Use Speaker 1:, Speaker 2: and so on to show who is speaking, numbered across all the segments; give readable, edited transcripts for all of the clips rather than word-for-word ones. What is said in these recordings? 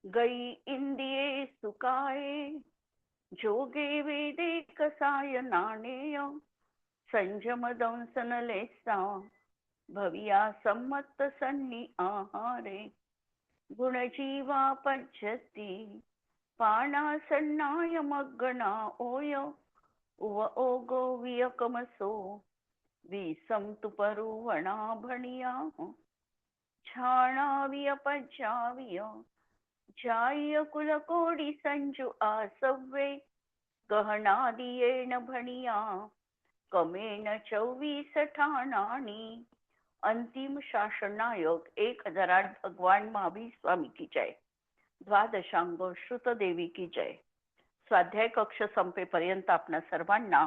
Speaker 1: गई इंदिये सुकाये जोगे वेदे कसाय नाणेय संयम दंसन लेसा भविया सम्मत सन्नी आहारे गुणजीवा पज्जती पाणा सन्नाय मग्गणा ओय उव ओगो वियकमसो विसंतु परुवणा भणिया छाणाविय पज्जाविय जाय कुलकोडी संजू आसव्वे गहनादियेन भणिया कमेन 24 ठाणानी अंतिम शासनायोग 1008 भगवान महावीर स्वामी की जय. द्वादशांग श्रुत देवी की जय. स्वाध्याय कक्ष संपेपर्यंत आपणा सर्वांना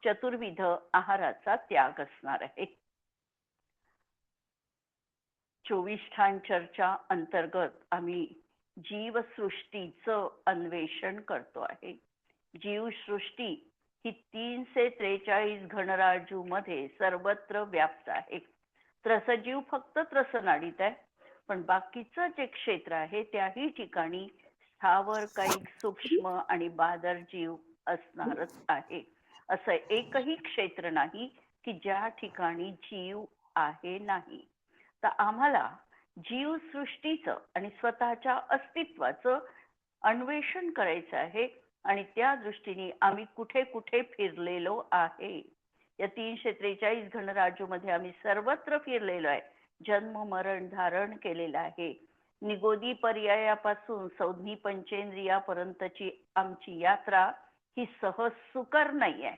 Speaker 1: चतुर्विध आहाराचा त्याग असणार आहे. 24 ठाण चर्चा अंतर्गत आम्ही जीवसृष्टीचं अन्वेषण करतो आहे. जीवसृष्टी ही 343 घनराजू मध्ये सर्वत्र व्याप्त आहे. त्रसजीव फक्त त्रसनाडीत आहे, पण बाकीचं जे क्षेत्र आहे त्याही ठिकाणी स्थावर कायिक सूक्ष्म आणि बादर जीव असणारच आहे. असं एकही क्षेत्र नाही की ज्या ठिकाणी जीव आहे नाही. तर आम्हाला जीवसृष्टीचं आणि स्वतःच्या अस्तित्वाचं अन्वेषण करायचं आहे आणि त्या दृष्टीने आम्ही कुठे कुठे फिरलेलो आहे. या 343 घनराजू मध्ये आम्ही सर्वत्र फिरलेलो आहे. जन्म मरण धारण केलेलं आहे. निगोदी पर्यायापासून संज्ञी पंचेंद्रियापर्यंतची आमची यात्रा ही सहज सुकर नाही आहे.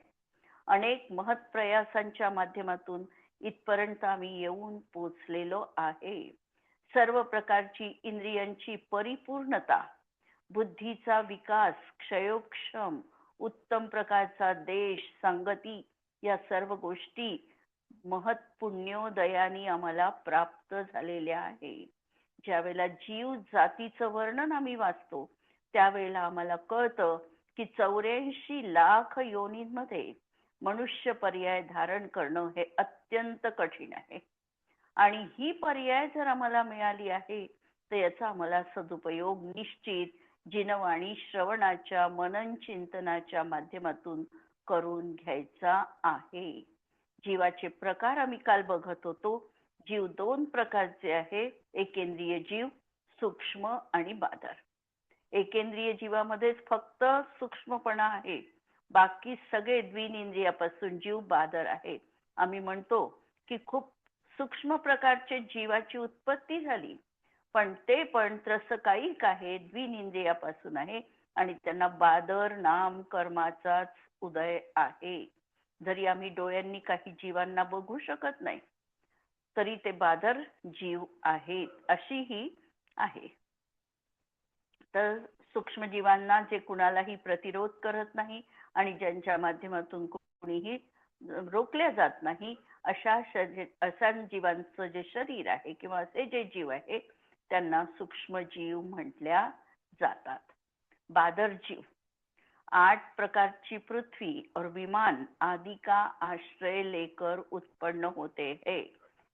Speaker 1: अनेक महत्प्रयासांच्या माध्यमातून इथपर्यंत आम्ही येऊन पोचलेलो आहे. सर्व प्रकारची इंद्रियांची परिपूर्णता, बुद्धीचा विकास, क्षयोक्षम उत्तम प्रकारचा देश, संगती या सर्व गोष्टी महत् पुण्योदयानी आम्हाला प्राप्त झालेल्या आहे. ज्यावेळेला जीव जातीचं वर्णन आम्ही वाचतो त्यावेळेला आम्हाला कळतं की 84 लाख योनींमध्ये मनुष्य पर्याय धारण करणं हे अत्यंत कठीण आहे. आणि ही पर्याय जर आम्हाला मिळाली आहे तर याचा आम्हाला सदुपयोग निश्चित जिनवाणी श्रवणाच्या मनन चिंतनाच्या माध्यमातून करून घ्यायचा आहे. जीवाचे प्रकार आम्ही काल बघत होतो. जीव 2 प्रकारचे आहे, एकेंद्रिय जीव, सूक्ष्म आणि बादर. एकेंद्रिय जीवामध्येच फक्त सूक्ष्मपणा आहे, बाकी सगळे द्विनिंद्रियापासून जीव बादर आहे. आम्ही म्हणतो की खूप सूक्ष्म प्रकारचे जीवाची उत्पत्ती झाली, पण ते पण त्रसकायिक आहे, द्विनिंद्रियापासून आहे आणि त्यांना बादर नाम कर्माचाच उदय आहे. जरी आम्ही डोळ्यांनी काही जीवांना बघू शकत नाही तरी ते बादर जीव आहेत, अशी ही आहे. तर सूक्ष्म जीवांना जे कुणालाही प्रतिरोध करत नाही आणि ज्यांच्या माध्यमातून कोणीही रोखल्या जात नाही अशा जीवांचं जे शरीर आहे किंवा असे जे जीव आहे त्यांना सूक्ष्म जीव म्हटल्या जातात. बादर जीव 8 प्रकारची पृथ्वी और विमान आदि का आश्रय लेकर उत्पन्न होते है.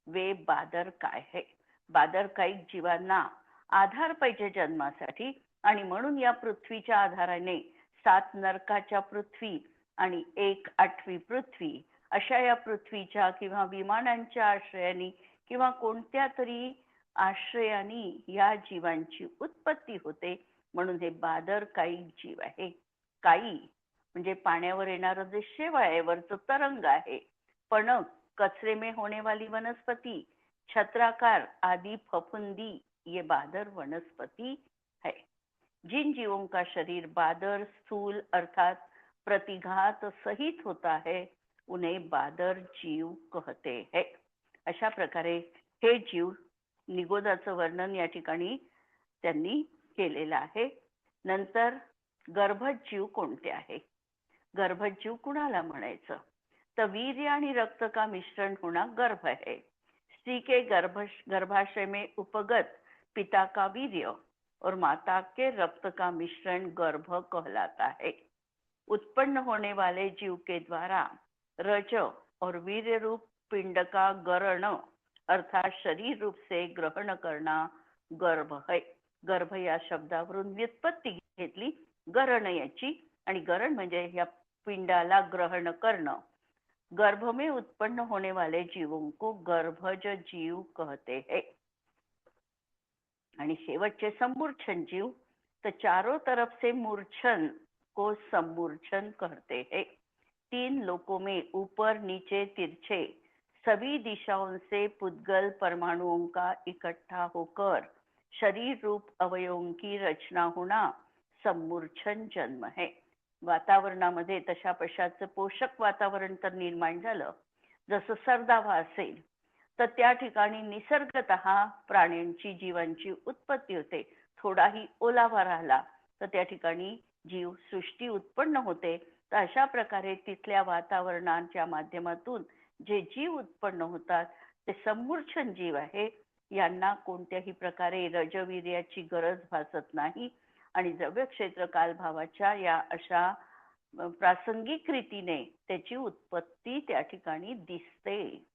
Speaker 1: वे बादर काय है. बादर कायिक जीवांना आधार पाहिजे जन्मासाठी आणि म्हणून या पृथ्वीच्या आधाराने 7 नरकाच्या पृथ्वी आणि 1/8 पृथ्वी अशा या पृथ्वीच्या किंवा विमानांच्या आश्रयाने किंवा कोणत्या तरी आश्रयाने या जीवांची उत्पत्ती होते. म्हणून हे बादर कायिक जीव आहे. काई म्हणजे पाण्यावर येणारं जे शेवाळ आहे, वरचं तरंग आहे. पणक कचरे में होने वाली वनस्पति, छत्राकार आदि फफुंदी ये बादर वनस्पति है. जिन जीवों का शरीर बादर स्थूल अर्थात प्रतिघात सहित होता है उन्हें बादर जीव कहते हैं. अशा प्रकारे हे जीव निगोदाचं वर्णन या ठिकाणी त्यांनी केलेलं आहे. नंतर गर्भजीव कोणते आहे. गर्भजीव कुणाला म्हणायचं तर वीर्य आणि रक्त का मिश्रण होना गर्भ है. स्त्री के गर्भाशय में उपगत पिता का वीर्य और माता के रक्त का मिश्रण गर्भ कहलाता है. उत्पन्न होने वाले जीव के द्वारा रज और वीर्य रूप पिंड का गरण अर्थात शरीर रूप से ग्रहण करना गर्भ है. गर्भ या शब्दावरून व्युत्पत्ती घेतली गरण याची, आणि गरण म्हणजे या पिंडाला ग्रहण करणं. गर्भ में उत्पन्न होने वाले जीवों को गर्भज जीव कहते हैं. आणि शेवटचे सम्मूर्छन जीव, तो चारों तरफ से मूर्छन को सम्मूर्छन कहते हैं. 3 लोकों में ऊपर नीचे तिरछे सभी दिशाओं से पुद्गल परमाणुओं का इकट्ठा होकर शरीर रूप अवयवों की रचना होना सम्मूर्छन जन्म है. वातावरणामध्ये तशा पशाचं पोषक वातावरण तर निर्माण झालं. जसं सर्दावा असेल तर त्या ठिकाणी निसर्गतः प्राण्यांची जीवांची उत्पत्ती होते. थोडाही ओलावा राहिला तर त्या ठिकाणी जीव सृष्टी उत्पन्न होते. तर अशा प्रकारे तिथल्या वातावरणाच्या माध्यमातून जे जीव उत्पन्न होतात ते सम्मूर्छन जीव आहे. यांना कोणत्याही प्रकारे रजवीर्याची गरज भासत नाही आणि द्रव्य क्षेत्र कालभावाच्या या अशा प्रासंगिक रीतीने त्याची उत्पत्ती त्या ठिकाणी दिसते.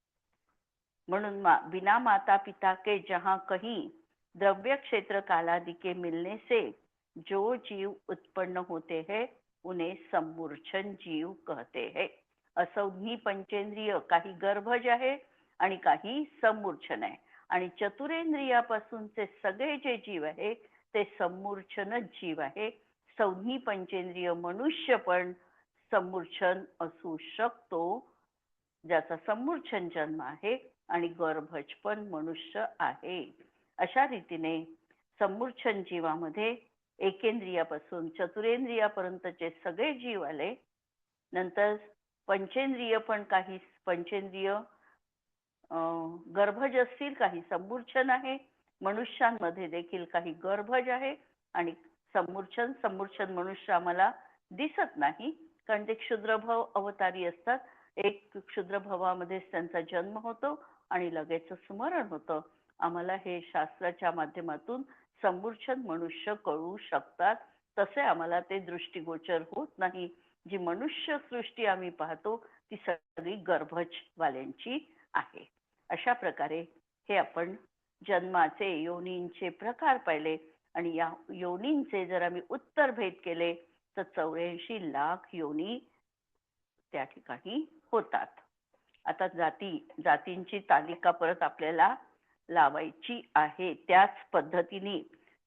Speaker 1: म्हणून बिना माता पिता के जहां कहीं द्रव्य क्षेत्र कालादि के मिलने से जो जीव उत्पन्न होते हैं उन्हें सम्मूर्छन जीव कहते हैं. असंज्ञी पंचेंद्रिय काही गर्भज आहे आणि काही सम्मूर्छन आहे. आणि चतुरेंद्रियापासूनचे सगळे जे जीव आहे ते सम्मूर्छनच जीव आहे. संज्ञी पंचेंद्रिय मनुष्य पण सम्मूर्छन असू शकतो, ज्याचा सम्मूर्छन जन्म आहे, आणि गर्भज पण मनुष्य आहे. अशा रीतीने सम्मूर्छन जीवामध्ये एकेंद्रियापासून चतुरेंद्रियापर्यंतचे सगळे जीव आले. नंतर पंचेंद्रिय पण काही पंचेंद्रिय गर्भज असतील, काही सम्मूर्छन आहे. मनुष्यांमध्ये देखील काही गर्भज आहे आणि सम्मूर्छन मनुष्य आम्हाला दिसत नाही, कारण ते क्षुद्रभव अवतारी असतात. एक क्षुद्रभवामध्येच त्यांचा जन्म होतो आणि लगेच स्मरण होतं. आम्हाला हे शास्त्राच्या माध्यमातून सम्मूर्छन मनुष्य कळू शकतात. तसे आम्हाला ते दृष्टिगोचर होत नाही. जी मनुष्य सृष्टी आम्ही पाहतो ती सगळी गर्भज वाल्यांची आहे. अशा प्रकारे हे आपण जन्माचे योनींचे प्रकार पाहिले आणि या योनींचे जर आम्ही उत्तर भेद केले तर 84 लाख योनी त्या ठिकाणी होतात. आता जातींची तालिका परत आपल्याला लावायची आहे. त्याच पद्धतीने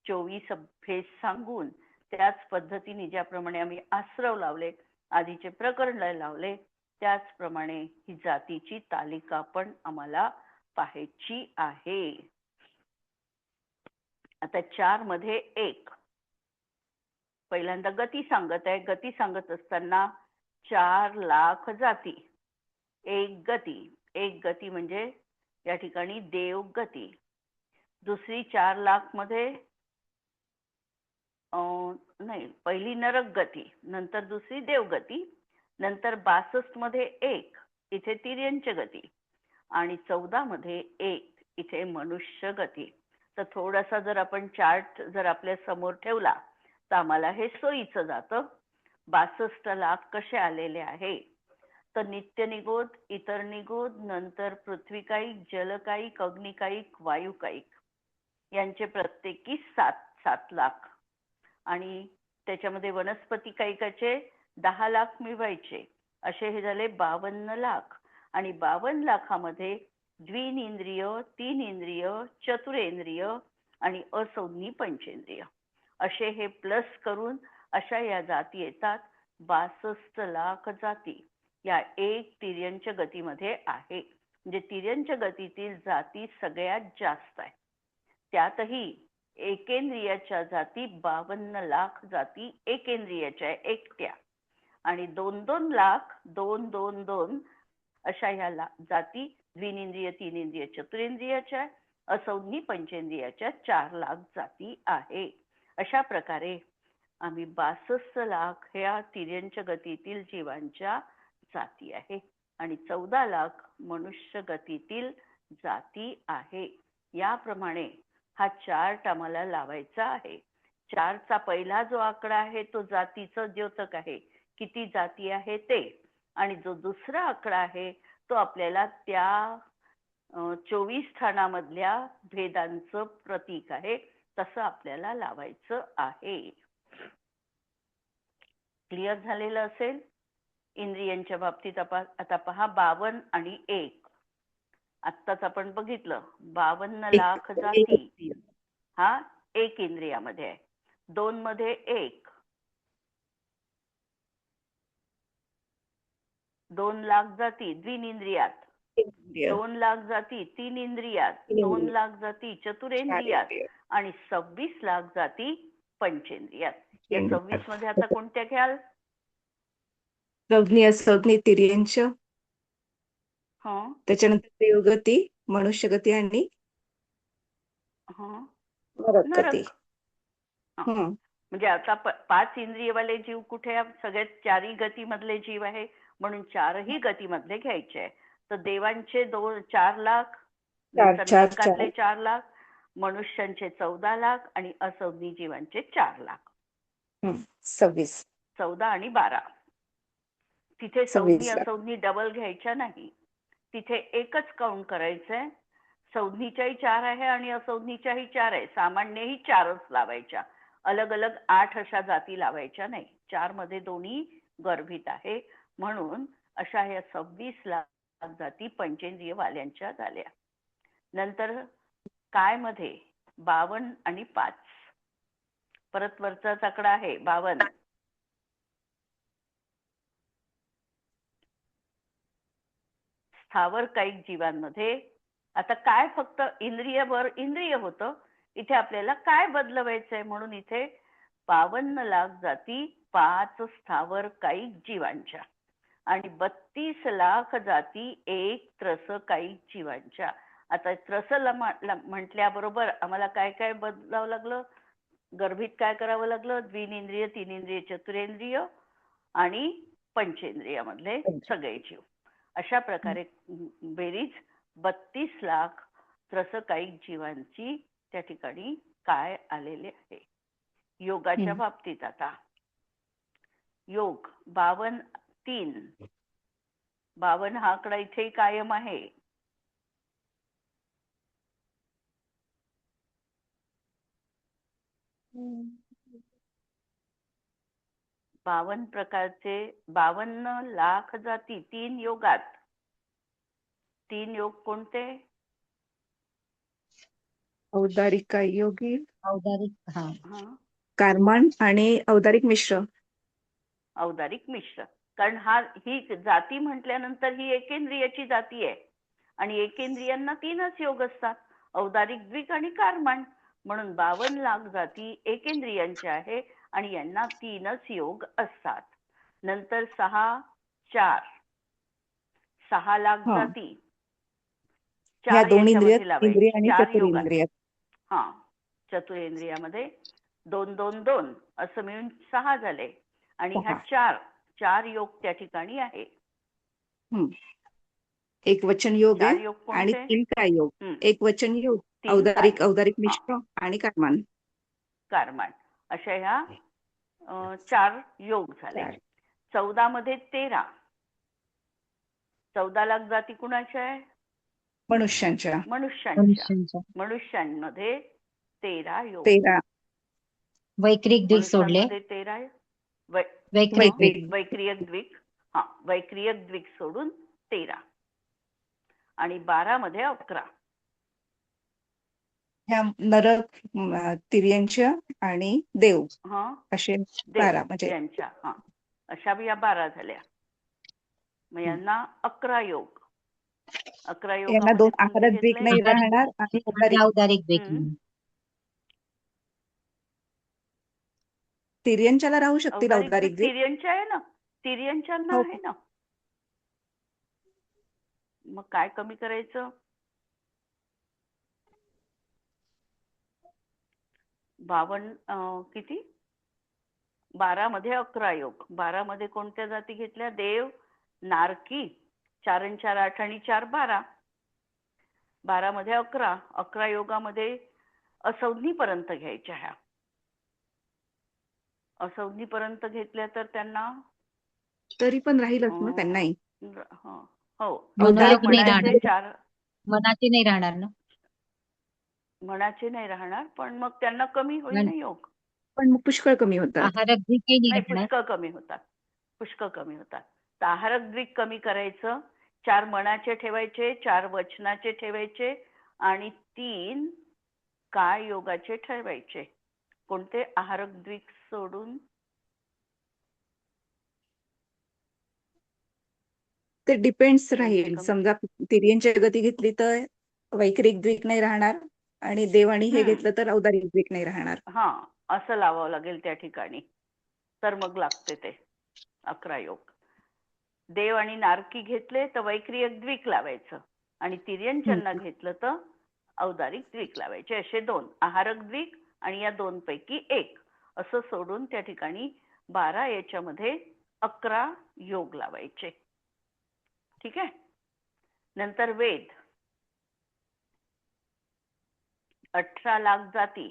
Speaker 1: 24 भेद सांगून त्याच पद्धतीने ज्याप्रमाणे आम्ही आश्रव लावले, आधीचे प्रकरण लावले, त्याचप्रमाणे ही जातीची तालिका पण आम्हाला पाहायची आहे. आता 4 मध्ये 1 पहिल्यांदा गती सांगत आहे. गती सांगत असताना 4 लाख जाती. एक गती म्हणजे या ठिकाणी देव गती. दुसरी 4 लाख मध्ये नाही, पहिली नरक गती, नंतर दुसरी देवगती, नंतर 62 मध्ये 1 इथे तिर्यंच गती आणि 14 मध्ये 1 इथे मनुष्य गती. तर थोडासा जर आपण चार्ट जर आपल्या समोर ठेवला तर आम्हाला हे सोयीचं जातं. 62 लाख कसे आलेले आहे तर नित्य निगोद, इतर निगोद, नंतर पृथ्वीकायिक, जलकायिक, अग्निकायिक, वायुकायिक यांचे प्रत्येकी 7 लाख आणि त्याच्यामध्ये वनस्पती कायिकाचे 10 लाख मिळवायचे. असे हे झाले 52 लाख. आणि 52 लाखामध्ये द्विनिंद्रिय, 3 इंद्रिय, चतुरेंद्रिय आणि असंज्ञी पंचेंद्रिय असे हे प्लस करून अशा या जाती येतात. 62 लाख जाती या एक तिर्यंच गतीमध्ये आहे. म्हणजे तिर्यंच गतीतील जाती सगळ्यात जास्त आहे. त्यातही एकेंद्रियाच्या जाती 52 लाख जाती एकेंद्रियाच्या एकट्या आणि 2-2 लाख 2-2-2 अशा ह्या जाती द्विनिंद्रिय, 3 इंद्रिय, चतुरेंद्रियाच्या, असंज्ञी पंचेंद्रियाच्या 4 लाख जाती आहे. अशा प्रकारे आम्ही 62 लाख ह्या तिर्यंच गतीतील जीवांच्या जाती आहे आणि 14 लाख मनुष्य गतीतील जाती आहे. याप्रमाणे हा चार्ट आम्हाला लावायचा आहे. चारचा पहिला जो आकडा आहे तो जातीचं द्योतक आहे, किती जाती आहे ते, आणि जो दुसरा आकडा आहे तो आपल्याला त्या 24 स्थानामधल्या भेदांचं प्रतीक आहे. तसं आपल्याला लावायचं आहे. क्लिअर झालेलं असेल. इंद्रियांच्या बाबतीत आता पहा 52 आणि 1. आत्ताच आपण बघितलं 52 लाख जाती हा 1 इंद्रियामध्ये आहे. 2 मध्ये 1. 2 लाख जाती द्विनिंद्रियात. 2 लाख जाती 3 इंद्रियात. 2 लाख जाती चतुरेंद्रियात आणि 26 लाख जाती पंचेंद्रियात. या 26 मध्ये आता कोणत्या घ्याल?
Speaker 2: संज्ञ असंज्ञ तिर्यंच,
Speaker 1: हं
Speaker 2: त्याच्यानंतर देवगती, मनुष्यगती आणि
Speaker 1: हं
Speaker 2: नरक गती.
Speaker 1: नरक. म्हणजे आता 5 इंद्रियवाले जीव कुठे आहे? सगळ्यात 4ही गतीमधले जीव आहे, म्हणून 4ही गतीमधले घ्यायचे आहे. तर देवांचे 4 लाख, नंतर नरकातले 4 लाख, मनुष्यांचे 14 लाख आणि असंज्ञ जीवांचे 4 लाख.
Speaker 2: 26.
Speaker 1: 14 आणि 12. तिथे संज्ञ असंज्ञ डबल घ्यायच्या नाही. तिथे एकच काउंट करायचंय. संज्ञीच्याही 4 आहे आणि असंज्ञीच्याही 4 आहे. सामान्यही 4च लावायच्या. अलग अलग 8 अशा जाती लावायच्या नाही. 4 मध्ये दोन्ही गर्भित आहे. म्हणून अशा ह्या 26 लाख जाती पंचेंद्रिय वाल्यांच्या झाल्या. नंतर काय मध्ये 52 आणि 5. परत वरचाच आकडा आहे 52. स्थावर कायिक जीवांमध्ये आता काय फक्त इंद्रियवर इंद्रिय होतं. इथे आपल्याला काय बदलवायचंय म्हणून इथे 52 लाख जाती 5 स्थावर कायिक जीवांच्या आणि 32 लाख जाती 1 त्रस कायिक जीवांच्या. आता त्रसला म्हटल्याबरोबर आम्हाला काय काय बदलावं लागलं? गर्भित काय करावं लागलं? द्विनिंद्रिय, तीनिंद्रिय, चतुरेंद्रिय आणि पंचेंद्रियामधले सगळे जीव. अशा प्रकारे बेरीज 32 लाख त्रसकायिक जीवांची त्या ठिकाणी काय आलेले आहे. योगाच्या बाबतीत आता योग 52 3. 52 हा आकडा इथे कायम आहे. बावन प्रकारचे 52 लाख जाती 3 योगात. 3 योग कोणते?
Speaker 2: औदारिक योगी,
Speaker 3: औदारिक
Speaker 2: कार्मण आणि औदारिक मिश्र.
Speaker 1: औदारिक मिश्र. कारण ही जाती म्हटल्यानंतर ही एकेंद्रियाची जाती आहे आणि एकेंद्रियांना 3च योग असतात, औदारिक, द्विक आणि कार्मण. म्हणून 52 लाख जाती एकेंद्रियांच्या आहे आणि यांना 3च योग असतात. नंतर 6 4 6 लाख जाती 4 याच्यामध्ये लावायची. 4 योगात. हा चतुरेंद्रियामध्ये 2 2 2 असं मिळून 6 झाले आणि ह्या 4 योग त्या ठिकाणी आहे.
Speaker 2: एक वचन योग आणि 3 काय योग. एक वचन योग, औदारिक मिश्र आणि कार्मण.
Speaker 1: अशा ह्या 4 योग झाले. 14 मध्ये 13. 14 लाख जाती कुणाच्या आहे?
Speaker 2: मनुष्यांच्या.
Speaker 1: मनुष्यांमध्ये 13 योग.
Speaker 3: वैक्रिक द्विक सोडले.
Speaker 1: 13 वैक्रियक द्विक. वैक्रियक द्विक सोडून 13 आणि 12 मध्ये 11.
Speaker 2: ह्या नरक, तिर्यंच आणि देव असे 12 म्हणजे
Speaker 1: अशा या 12 झाल्या. मग यांना 11 योग. 11
Speaker 2: यांना 2 आकारात द्विक नाही राहणार आणि
Speaker 3: औदारिक द्विक.
Speaker 2: तिर्यंच्याला राहू शकतील औदारिक द्विक.
Speaker 1: तिर्यंच्या आहे ना, तिर्यंच्यांना आहे ना. मग काय कमी करायचं? 52 किती? 12 मध्ये 11 योग. 12 मध्ये कोणत्या जाती घेतल्या? देव, नारकी, 4 आणि 4 8 आणि 4 12. 12 मध्ये 11. 11 योगामध्ये असंज्ञी पर्यंत घ्यायच्या. ह्या असंज्ञी पर्यंत घेतल्या तर त्यांना
Speaker 2: तरी पण राहीलच ना त्यांनाही.
Speaker 1: हो
Speaker 3: मनाची नाही राहणार ना.
Speaker 1: मनाचे नाही राहणार, पण मग त्यांना कमी होईल ना योग.
Speaker 2: पण मग पुष्कळ कमी होतात.
Speaker 3: आहारक द्विकही
Speaker 1: नाही,
Speaker 3: निघणार.
Speaker 1: पुष्कळ कमी होतात. पुष्कळ कमी होतात. तर आहारक द्विक कमी करायचं, 4 मनाचे ठेवायचे, 4 वचनाचे ठेवायचे आणि 3 काय योगाचे ठेवायचे. कोणते? आहारक द्विक सोडून.
Speaker 2: ते डिपेंड्स
Speaker 1: 2
Speaker 2: राहील.
Speaker 1: सेकंद.
Speaker 2: समजा तिर्यंची गती घेतली तर वैक्रिक द्विक नाही राहणार आणि देव आणि हे घेतलं तर औदारिक द्विक नाही राहणार.
Speaker 1: हा, असं लावावं लागेल त्या ठिकाणी, तर मग लागते ते 11 योग. देव आणि नारकी घेतले तर वैक्रियक द्विक लावायचं आणि तिर्यंच्यांना घेतलं तर औदारिक द्विक लावायचे. असे 2 आहारक द्विक आणि या 2 पैकी 1 असं सोडून त्या ठिकाणी 12 याच्यामध्ये 11 योग लावायचे. ठीक आहे. नंतर वेद, 18 लाख जाती.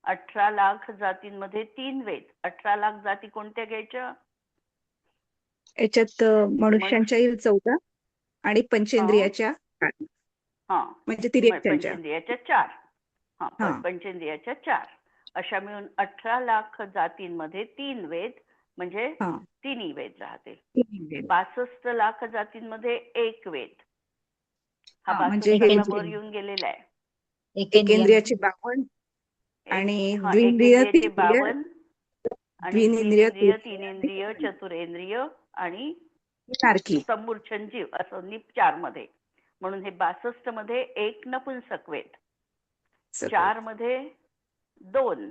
Speaker 1: 18 लाख जातींमध्ये 3 वेद. 18 लाख जाती कोणत्या घ्यायच्या?
Speaker 2: याच्यात मनुष्यांच्या 14 आणि पंचेंद्रियाच्या 8. म्हणजे तिर्यंच्यांच्या
Speaker 1: पंचेंद्रियाच्या 4.
Speaker 2: हा.
Speaker 1: पंचेंद्रियाच्या 4 अशा मिळून 18 लाख जातींमध्ये 3 वेद म्हणजे तिन्ही वेद राहतील. 62 लाख जातींमध्ये 1 वेद. हा
Speaker 2: म्हणजे
Speaker 1: 62 वर येऊन गेलेला आहे.
Speaker 2: एकेंद्रियाचे 52 आणि
Speaker 1: एकेंद्रियाचे 52 आणि
Speaker 2: द्विनेंद्रिय,
Speaker 1: द्विनेंद्रिय, तीनेंद्रिय, चतुरेंद्रिय आणि
Speaker 2: नारकी,
Speaker 1: समूर्छन जीव असं 4 मध्ये. म्हणून हे 62 मध्ये 1 नपुंसक वेद, 4 मध्ये 2,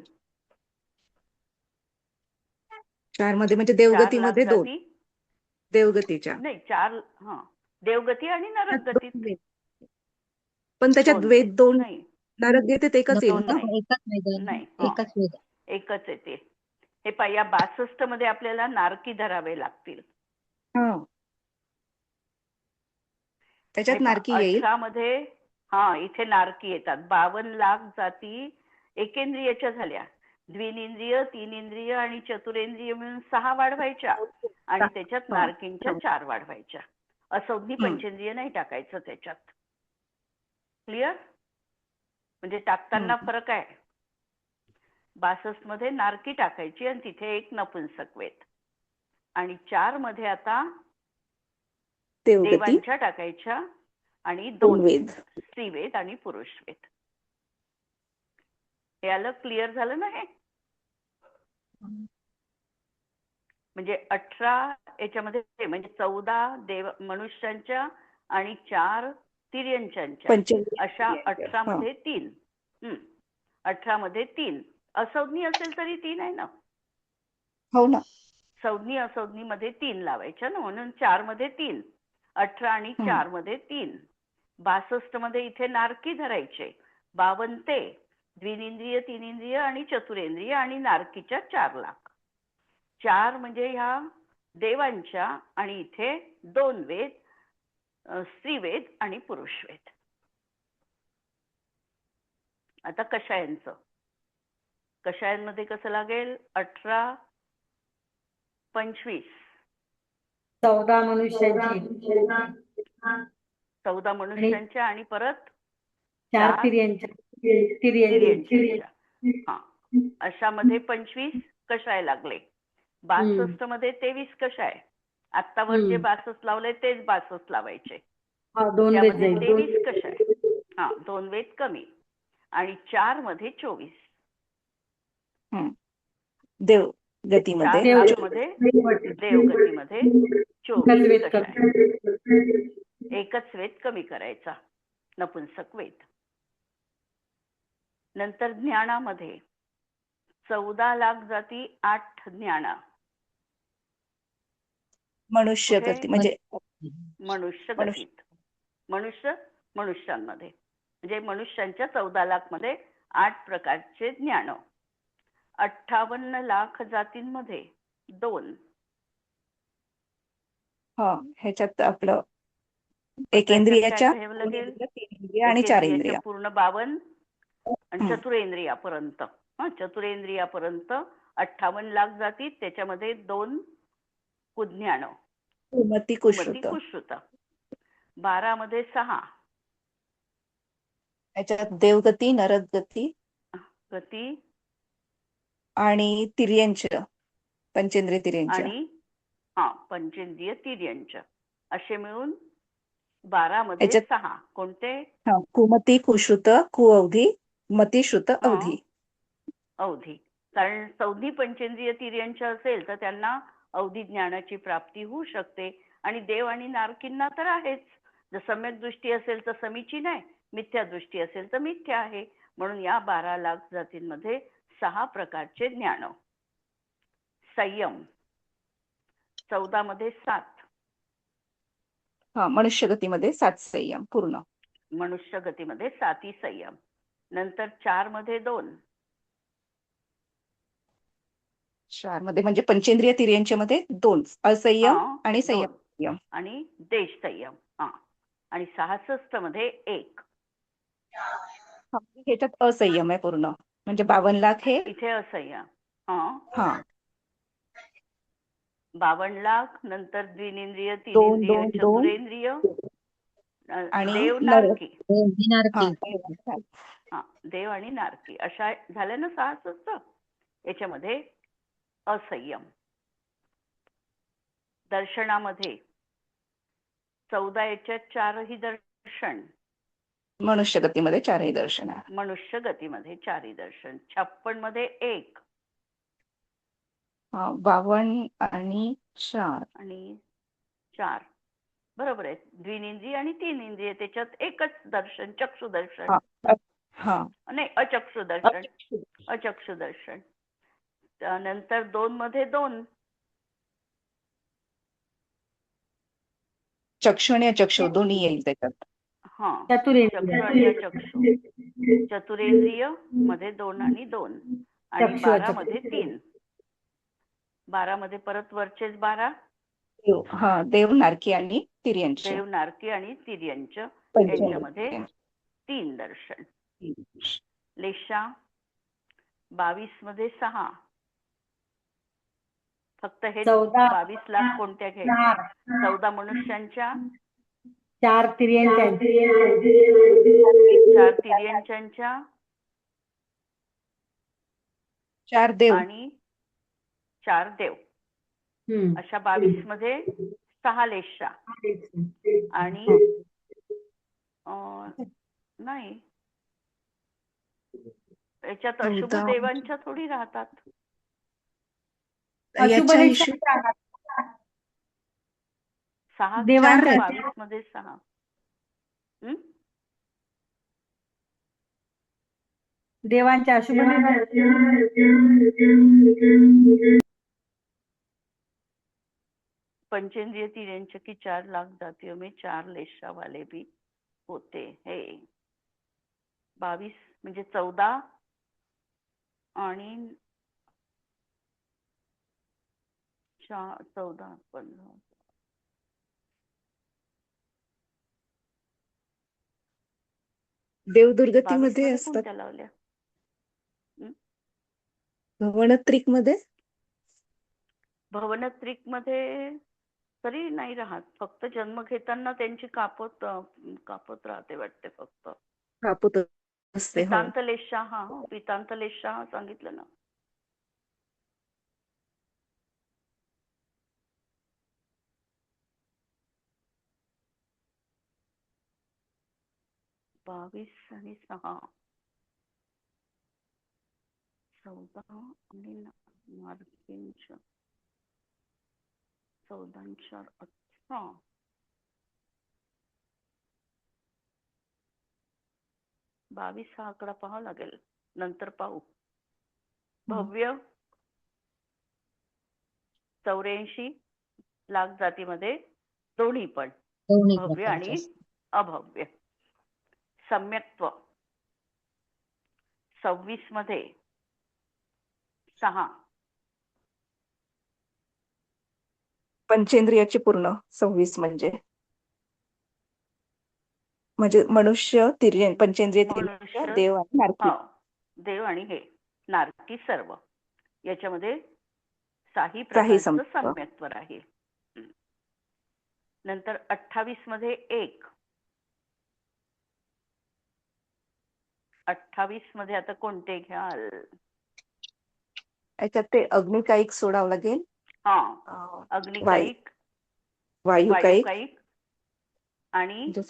Speaker 2: 4 मध्ये म्हणजे देवगतीमध्ये 2 देवगतीच्या
Speaker 1: नाही 4 देवगती आणि नरक गतीत.
Speaker 2: पण त्याच्यात वेद 2
Speaker 1: नाही,
Speaker 2: नरक गतीत एकच येईल ना?
Speaker 1: नाही,
Speaker 3: एकच वेद,
Speaker 1: एकच येते. हे या 62 मध्ये आपल्याला नारकी धरावे लागतील.
Speaker 2: त्याच्यात नारकी येईल.
Speaker 1: 18 मध्ये इथे नारकी येतात. 52 लाख जाती एकेंद्रियाच्या झाल्या. द्विनेंद्रिय, तीनेंद्रिय आणि चतुरेंद्रिय मिळून 6 वाढवायच्या आणि त्याच्यात नारकींच्या 4 वाढवायच्या. असं पंचेंद्रिय नाही टाकायचं त्याच्यात. क्लिअर? म्हणजे टाकताना फरक आहे. 62 मध्ये नारकी टाकायची आणि तिथे 1 नपुंसक वेद आणि 4 मध्ये आता देवांच्या टाकायच्या आणि 2 वेद, स्त्रीवेद आणि पुरुष वेद. हे आलं? क्लिअर झालं ना? हे म्हणजे 18 याच्यामध्ये म्हणजे 14 देव मनुष्यांच्या आणि 4 तिर्यंच्यांच्या अशा 18 मध्ये 3. 18 मध्ये 3 असंज्ञी असेल तरी 3 आहे ना?
Speaker 2: हो ना.
Speaker 1: संज्ञी असंज्ञी मध्ये 3 लावायच्या ना, म्हणून 4 मध्ये 3, 18 आणि 4 मध्ये 3. 62 मध्ये इथे नारकी धरायचे. 52 ते द्विनेंद्रिय, तीनेंद्रिय आणि चतुरेंद्रिय आणि नारकीच्या 4 लाख. 4 म्हणजे ह्या देवांच्या आणि इथे 2 वेद, स्त्रीवेद आणि पुरुष वेद. आता कषायांचं. कषायांमध्ये कसं लागेल? 18, 25.
Speaker 4: 14 मनुष्यांची,
Speaker 1: 14 मनुष्यांच्या आणि परत
Speaker 4: 4 तिर्यंच्यांच्या.
Speaker 1: अशा मध्ये 25 कषाय लागले. 62 मध्ये 23 कषाय. आत्तावर जे 62 लावले तेच 62 लावायचे. 23 कषाय. 2 वेद कमी आणि 4 मध्ये 24.
Speaker 2: देवगतीमध्ये
Speaker 1: देवगतीमध्ये 24 कषाय. एकच वेद कमी करायचा, नपुंसक वेद. नंतर ज्ञानामध्ये 14 लाख जाती, 8 ज्ञान.
Speaker 2: मनुष्य गती म्हणजे
Speaker 1: मनुष्य गतीत. मनुष्यांमध्ये म्हणजे मनुष्यांच्या 14 लाख मध्ये 8 प्रकारचे ज्ञान. 58 लाख जातींमध्ये 2.
Speaker 2: ह्याच्यात आपलं एकेंद्रियाच्या आणि 4 इंद्रिय
Speaker 1: पूर्ण 52 आणि चतुरेंद्रियापर्यंत. चतुरेंद्रियापर्यंत 58 लाख जाती, त्याच्यामध्ये 2 कुज्ञान,
Speaker 2: कुमती,
Speaker 1: कुश्रुत. 12 मध्ये 6
Speaker 2: याच्यात देवगती, नरगती
Speaker 1: गती
Speaker 2: आणि तिर्यंच, पंचेंद्रिय तिर्यंच.
Speaker 1: आणि पंचेंद्रिय तिर्यंच असे मिळून 12 मध्ये
Speaker 2: याच्यात
Speaker 1: 6 कोणते?
Speaker 2: कुमती, कुश्रुत, कुअवधी, मती, श्रुत, अवधी.
Speaker 1: अवधी. कारण चौधी पंचेंद्रिय तिर्यंच असेल तर त्यांना अवधी ज्ञानाची प्राप्ती होऊ शकते. आणि देव आणि नारकींना तर आहेच. जर सम्यक दृष्टी असेल तर समीचीन आहे, मिथ्या दृष्टी असेल तर मिथ्या आहे. म्हणून या 12 लाख जातींमध्ये 6 प्रकारचे ज्ञान. संयम 14 मध्ये 7.
Speaker 2: मनुष्य गतीमध्ये 7 संयम पूर्ण.
Speaker 1: मनुष्य गतीमध्ये 7 संयम. नंतर 4 मध्ये 2.
Speaker 2: 4 मध्ये म्हणजे पंचेंद्रिय तिर्यंच मध्ये 2 असंयम आणि संयम.
Speaker 1: 2 आणि देश संयम. आणि 66 मध्ये 1.
Speaker 2: ह्याच्यात असंयम आहे पूर्ण. म्हणजे 52 लाख हे
Speaker 1: इथे असंयम. 52 लाख. नंतर द्विनेंद्रिय, तिनेंद्रिय, चतुरेंद्रिय
Speaker 2: आणि
Speaker 1: देव, नारकी. देव आणि नारकी अशा झाल्या ना 66. याच्यामध्ये असंयम. दर्शनामध्ये 14 याच्यात 4ही दर्शन.
Speaker 2: मनुष्य गतीमध्ये 4ही दर्शन.
Speaker 1: मनुष्य गतीमध्ये 4ही दर्शन. 56 मध्ये 1.
Speaker 2: 52 आणि
Speaker 1: 4 बरोबर आहे. द्विनेंद्रिय आणि तीनेंद्रिय त्याच्यात एकच दर्शन, चक्षुदर्शन. नाही, अचक्षुदर्शन. अचक्षुदर्शन. नंतर 2 मध्ये 2.
Speaker 2: चक्षु आणि अचक्षु दोन्ही येईल त्याच्यात.
Speaker 1: चक्षु आणि अचक्षु. चतुरेंद्रिय मध्ये 2 आणि 2. आणि 12 मध्ये 3. 12 मध्ये परत वरचेच 12.
Speaker 2: देव, नारकी आणि तिर्यंच.
Speaker 1: देव, नारकी आणि तिर्यंच यांच्यामध्ये 3 दर्शन. लेशा 22 मध्ये 6. फक्त हे 22 लाख कोणत्या घ्यायच्या? 14 मनुष्यांच्या,
Speaker 4: 4 तिर्यंचांच्या,
Speaker 1: 4 तिर्यंचांच्या
Speaker 2: 4 देव
Speaker 1: आणि 4 देव. अशा 22 मध्ये 6 लेशा. आणि नाही, याच्यात अशुभ देवांच्या थोडी राहतात.
Speaker 4: अशुभ
Speaker 1: 6
Speaker 4: देवांच्या
Speaker 1: 22 मध्ये 6.
Speaker 4: देवांच्या अशुभ
Speaker 1: पंचेंद्रिय तिर्यंच की 4 लाख जातियों में 4 लेशा वाले भी होते है. 22 म्हणजे 14 आणि 14 15.
Speaker 2: देवदुर्गतीमध्ये असतात.
Speaker 1: कोणत्या लावल्या?
Speaker 2: भवनत्रिक मध्ये.
Speaker 1: भवनत्रिक मध्ये तरी नाही राहत. फक्त जन्म घेताना त्यांची कापत राहते वाटते. फक्त
Speaker 2: कापूत असते.
Speaker 1: पितांतलेशा. पितांतलेशा सांगितलं ना. बावीस आणि 6. 14 आणि नारकींच्या 14 4 18. बावीस हा आकडा पाहावा लागेल, नंतर पाहू. भव्य 84 लाख जातीमध्ये दोन्ही पण भव्य आणि अभव्य. सम्यक्त्व 26 मध्ये 6.
Speaker 2: पंचेंद्रियाची पूर्ण 26 म्हणजे मनुष्य, तिर्यन, पंचेंद्रिय तिर्यंच, देव आणि नारकी.
Speaker 1: देव आणि हे नारकी सर्व याच्यामध्ये 6 प्रकारचं सम्यक्त्व राहील. नंतर 28 मध्ये 1. 28 मध्ये आता कोणते घ्याल?
Speaker 2: याच्यात ते अग्निकायिक सोडावं लागेल.
Speaker 1: हा,
Speaker 2: वायू
Speaker 1: अग्निकायिक,
Speaker 2: वायुकायिक
Speaker 1: वायुकायिक आणि
Speaker 2: म्हणजे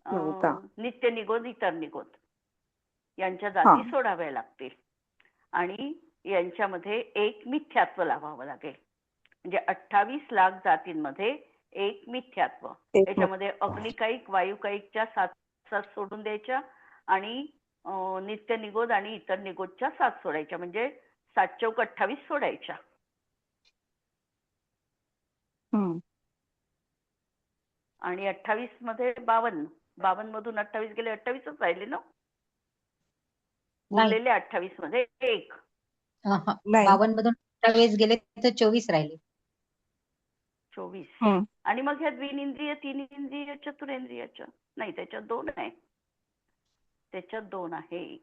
Speaker 2: होता.
Speaker 1: नित्य निगोद, इतर निगोद यांच्या
Speaker 2: हा
Speaker 1: जाती सोडाव्या लागतील आणि यांच्यामध्ये एक मिथ्यात्व लावावं लागेल. म्हणजे 28 लाख जातींमध्ये एक मिथ्यात्व.
Speaker 2: एक
Speaker 1: याच्यामध्ये अग्निकायिक, वायुकायिकच्या 7 सोडून द्यायच्या आणि नित्य निगोद आणि इतर निगोदच्या 7 सोडायच्या. म्हणजे 7 चौक 28 सोडायच्या. आणि 28 मध्ये 52, 52 मधून 28 गेले, 28च राहिले ना.
Speaker 3: नाही
Speaker 1: उरलेले 28 मध्ये एक.
Speaker 2: नाही
Speaker 3: 52 मधून 28 गेले तर 24 राहिले.
Speaker 1: 24. आणि मग ह्या द्विनिंद्रिय, तीन-इंद्रिय, चतुरेंद्रियाच्या नाही, त्याच्यात 2 आहे. त्याच्यात 2 आहे.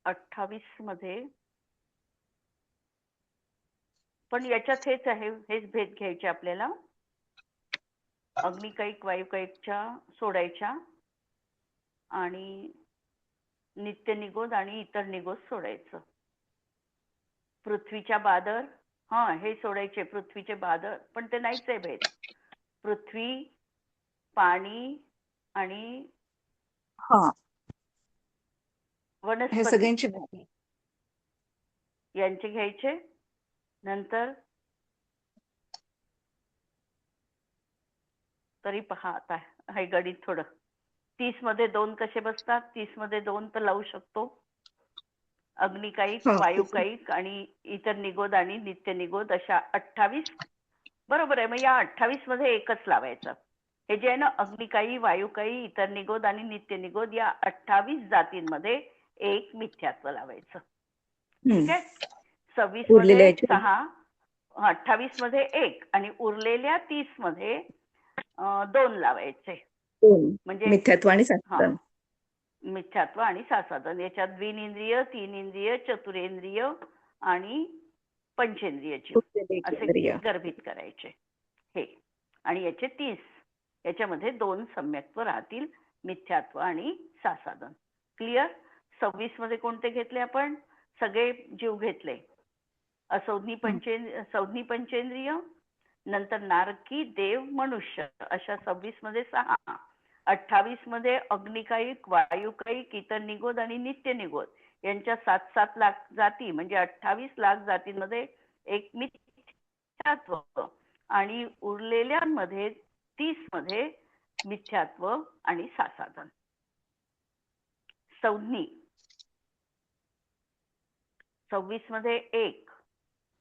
Speaker 1: अठ्ठावीस मध्ये पण याच्यात हेच आहे, हेच भेद घ्यायचे आपल्याला. अग्निकायिक, वायुकायिकच्या सोडायच्या आणि नित्य निगोद आणि इतर निगोद सोडायचं. पृथ्वीच्या बादर, हे सोडायचे, पृथ्वीचे बादर, पण ते नाहीच आहे भेद. पृथ्वी, पाणी आणि वनस्पती
Speaker 2: सगळ्यांची
Speaker 1: यांचे घ्यायचे. नंतर तरी पहा आता हे गणित थोडं. 30 मध्ये 2 कसे बसतात? 30 मध्ये 2 तर लावू शकतो. अग्निकायिक, वायुकायिक आणि इतर निगोद आणि नित्य निगोद अशा 28. बरोबर आहे. मग या 28 मध्ये एकच लावायचं. हे जे आहे ना, अग्निकायी, वायुकायी, इतर निगोद आणि नित्य निगोद या 28 जातींमध्ये एक मिथ्यात्व लावायचं. ठीक आहे. 26 मध्ये 6, 28 मध्ये 1 आणि उरलेल्या 30 मध्ये 2 लावायचे. म्हणजे
Speaker 2: मिथ्यात्व आणि साधन.
Speaker 1: मिथ्यात्व आणि साधन. याच्यात द्विनिंद्रिय, तीन-इंद्रिय, चतुरेंद्रिय आणि पंचेंद्रिय जीव असे गर्भित करायचे हे. आणि याचे 30. याच्यामध्ये 2 सम्यक्त्व राहतील, मिथ्यात्व आणि साधन. क्लिअर? 26 मध्ये कोणते घेतले आपण? सगळे जीव घेतले. संज्ञी पंचेंद्रिय, नंतर नारकी, देव, मनुष्य अशा 26 मध्ये 6. 28 मध्ये अग्निकायिक, वायुकायिक, इतर निगोद आणि नित्य निगोद यांच्या 7-7 लाख जाती. म्हणजे 28 लाख जातींमध्ये एक मिथ्यात्व आणि उरलेल्यांमध्ये 30 मध्ये मिथ्यात्व आणि साधन. संज्ञी 26 मध्ये 1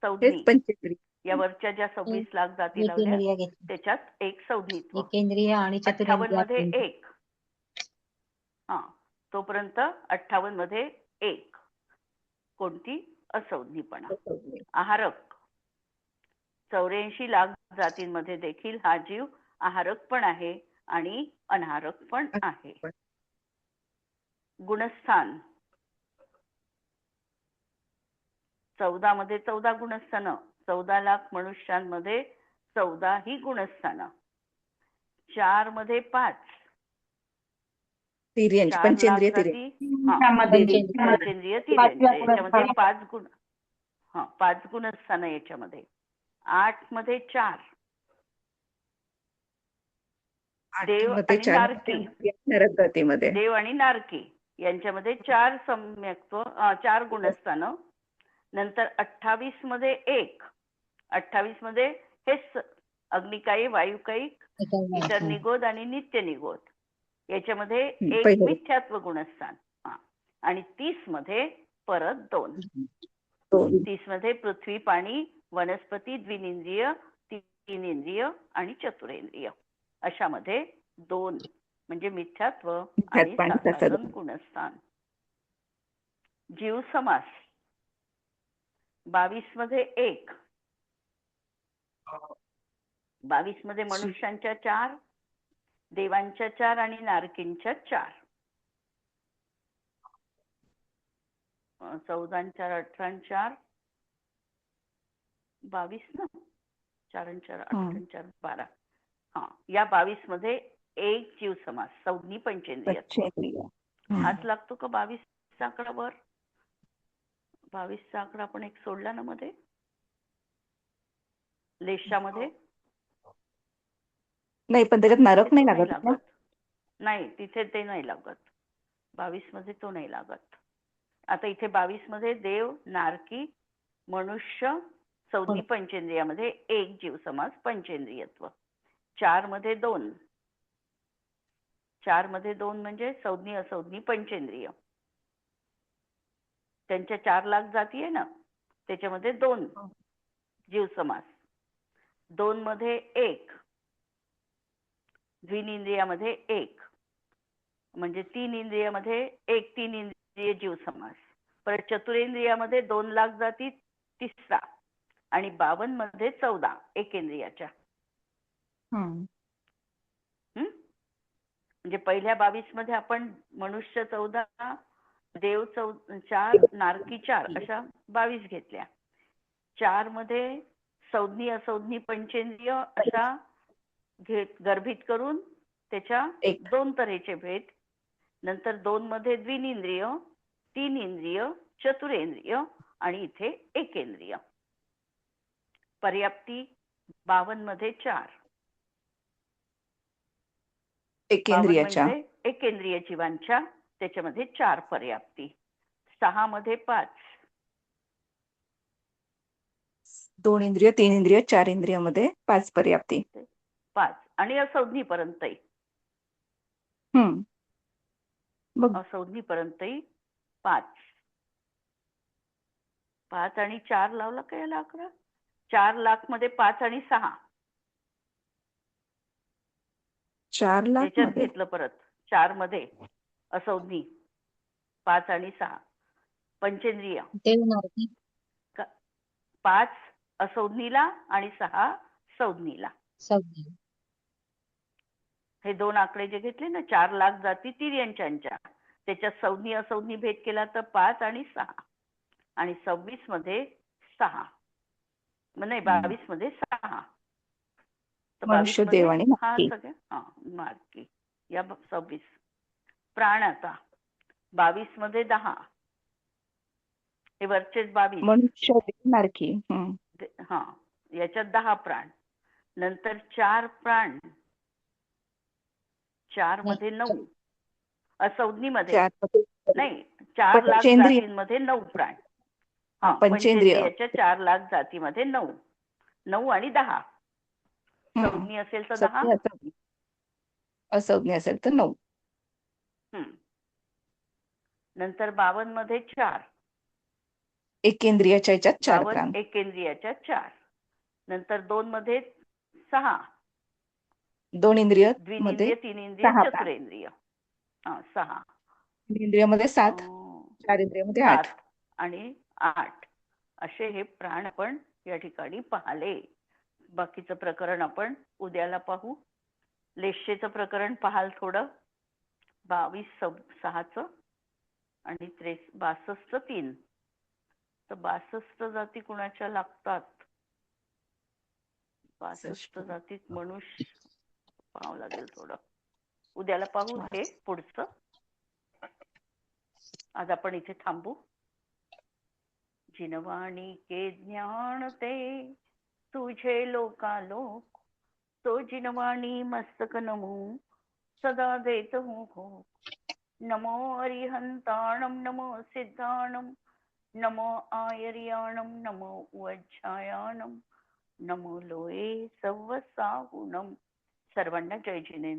Speaker 1: संज्ञी. या वरच्या ज्या 26 लाख जाती लावल्या त्याच्यात एक संज्ञित्व.
Speaker 3: एकेंद्रिय आणि
Speaker 1: 58 मध्ये
Speaker 3: चतुरेंद्रिय
Speaker 1: 1. तोपर्यंत 58 मध्ये 1 कोणती? असंज्ञीपणा. आहारक 84 लाख जातींमध्ये देखील हा जीव आहारक पण आहे आणि अनाहारक पण आहे. गुणस्थान 14 मध्ये 14 गुणस्थान. 14 लाख मनुष्यांमध्ये 14 ही गुणस्थानं. 4 मध्ये 5
Speaker 2: पंचेंद्रिय
Speaker 1: पंचेंद्रिय तिर्यंच याच्यामध्ये 5 गुण. 5 गुणस्थानं याच्यामध्ये. 8 मध्ये 4 देव आणि नारकी. देव आणि नारकी यांच्यामध्ये 4 सम्यक्त्व, 4 गुणस्थानं. नंतर 28 मध्ये 1. 28 मध्ये हेच अग्निकायी, वायुकायिक, इतर निगोद आणि नित्य निगोद याच्यामध्ये एक मिथ्यात्व गुणस्थान. आणि 30 मध्ये परत 2. 30 मध्ये पृथ्वी, पाणी, वनस्पती, द्विनिंद्रिय, तीन-इंद्रिय आणि चतुरेंद्रिय अशामध्ये 2 म्हणजे मिथ्यात्व आणि साधन गुणस्थान. जीव समास 22 मध्ये 1. 22 मध्ये मनुष्यांच्या 4, देवांच्या 4 आणि नारकींच्या 4. 14 4 18 4 22 ना. 4 आणि 4 8 आणि 4 12. हा, या 22 मध्ये एक जीव समास, संज्ञी पंचेंद्रियत्व. हाच लागतो का 22 आकडा वर? 22 आकडा आपण एक सोडला ना मध्ये लेशामध्ये?
Speaker 2: नाही, पण त्याच्यात नरक नाही लागत ना?
Speaker 1: नाही, तिथे ते नाही लागत. 22 मध्ये तो नाही लागत. आता इथे 22 मध्ये देव, नारकी, मनुष्य, संज्ञी पंचेंद्रियामध्ये एक जीव समास पंचेंद्रियत्व. 4 मध्ये 2. 4 मध्ये 2 म्हणजे संज्ञी असंज्ञी पंचेंद्रिय. त्यांच्या 4 लाख जाती आहे ना, त्याच्यामध्ये 2 जीव समास. 2 मध्ये 1, द्विनिंद्रियामध्ये 1, म्हणजे 3 इंद्रियामध्ये 1 3 इंद्रिय जीव समास. परत चतुरेंद्रियामध्ये 2 लाख जाती, 3रा, आणि 52 मध्ये 14 एकेंद्रियाच्या. म्हणजे पहिल्या 22 मध्ये आपण मनुष्य 14, देव 4, नारकी 4 अशा 22 घेतल्या. 4 मध्ये संज्ञी असंज्ञी पंचेंद्रिय अशा गर्भित करून त्याच्या 2 तऱ्हेचे भेद. नंतर 2 मध्ये द्विनिंद्रिय, 3 इंद्रिय, चतुरेंद्रिय आणि इथे एकेंद्रिय. पर्याप्ती 52 मध्ये 4,
Speaker 2: एकेंद्रियाच्या,
Speaker 1: म्हणजे एकेंद्रिय जीवांच्या, त्याच्यामध्ये 4 पर्याप्ती. 6 मध्ये 5,
Speaker 2: 2 इंद्रिय, 3 इंद्रिय, 4 इंद्रियामध्ये 5 पर्याप्ती.
Speaker 1: 5 आणि असंज्ञीपर्यंत. असंज्ञीपर्यंतही 5. 5 आणि 4 लावला का याला आकडा? 4 लाख मध्ये 5 आणि 6.
Speaker 2: 4 लाख
Speaker 1: त्याच्यात घेतलं परत 4 मध्ये असंज्ञी 5 आणि 6 पंचेंद्रिय. 5 असंज्ञीला आणि 6 संज्ञीला. हे 2 आकडे जे घेतले ना, 4 लाख जाती तिर्यंच्या, त्याच्यात संज्ञी असंज्ञी भेद केला तर 5 आणि 6, आणि 26 मध्ये 6, नाही 22 मध्ये 6.
Speaker 2: मनुष्य, देव आणि नारकी.
Speaker 1: नारकी या 26. प्राण आता 22 मध्ये 10, हे वरचेच 22.
Speaker 2: मनुष्य, देव, नारकी.
Speaker 1: हा, याच्यात 10 प्राण. नंतर 4 प्राण, 4 मध्ये 9 असंज्ञीमध्ये, नाही 4 लाख जातींमध्ये 9 प्राण. पंचेंद्रियाच्या 4 लाख जातीमध्ये 9. 9 आणि 10. संज्ञी असेल तर 10,
Speaker 2: असंज्ञी असेल तर 9.
Speaker 1: नंतर 52 मध्ये 4,
Speaker 2: एकेंद्रियाच्या याच्यात 4 प्राण.
Speaker 1: एकेंद्रियाच्या 4. नंतर 2 मध्ये 6,
Speaker 2: 2 इंद्रिय,
Speaker 1: द्विनिंद्रिय, 3 इंद्रिय, चतुरेंद्रिय 6.
Speaker 2: इंद्रियामध्ये 7, 4 इंद्रियामध्ये 8
Speaker 1: आणि 8 असे हे प्राण आपण या ठिकाणी पाहिले. बाकीचं प्रकरण आपण उद्याला पाहू. लेशेचं प्रकरण पाहाल थोडं. 22/6 आणि 62/3. तर 62 जाती कुणाच्या लागतात? 62 जातीत मनुष्य पाहावं लागेल थोडं. उद्याला पाहू हे पुढचं. आज आपण इथे थांबू. जिनवाणी के ज्ञान ते तुझे लोकालोक, तो जिनवाणी मस्तक नमो सदा देत हो. नमो अरिहंताणम, नमो सिद्धाणम, नमो आयर्याणम, नमो वज्जायाणम, नमो लोये सव्वसाहुणम. सर्वांना जय जिनेंद्र.